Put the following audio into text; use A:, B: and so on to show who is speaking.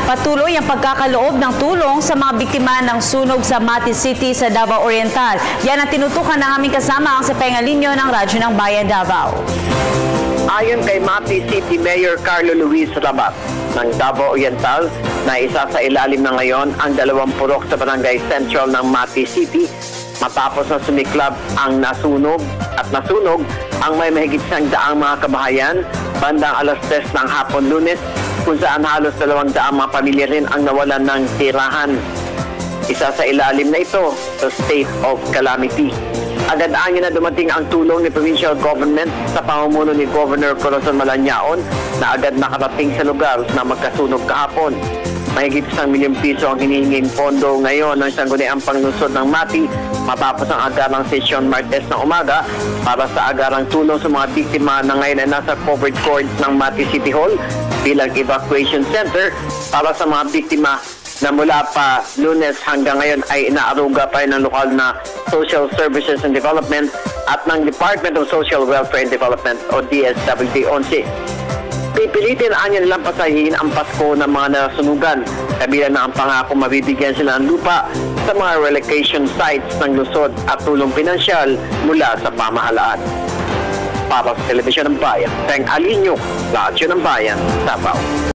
A: Patuloy ang pagkakaloob ng tulong sa mga biktima ng sunog sa Mati City sa Davao Oriental. Yan ang tinutukan ng aming kasama ang Sepengalinyo ng Radyo ng Bayan Davao.
B: Ayon kay Mati City Mayor Carlo Luis Rabat ng Davao Oriental na isa sa ilalim na ngayon ang 2 purok sa Barangay Central ng Mati City matapos na sumiklab ang nasunog ang may mahigit 100 mga kabahayan bandang alas 3 ng hapon Lunes kung saan halos 200 mga pamilya rin ang nawalan ng tirahan. Isa sa ilalim na ito sa state of calamity. Agad-agad na dumating ang tulong ni provincial government sa pamumuno ni Governor Corazon Malanyaon na agad nakarating sa lugar na magkasunog kahapon. Mahigit 1 milyong piso ang hinihinging pondo ngayon ng sangguniang panglusod ng Mati matapos ang agarang sesyon Martes ng umaga para sa agarang tulong sa mga biktima na ngayon ay nasa covered court ng Mati City Hall bilang evacuation center para sa mga biktima na mula pa Lunes hanggang ngayon ay inaaruga pa rin ng lokal na Social Services and Development at ng Department of Social Welfare and Development o DSWD-11. Pipilitin anya nilang pasahin ang Pasko ng mga nasunugan. Kabilang na ang pangako mabibigyan sila ng lupa sa mga relocation sites ng Luzon at tulong pinansyal mula sa pamahalaan. Para sa Telebisyon ng Bayan, Teng Alinyo, Radyo ng Bayan, Davao.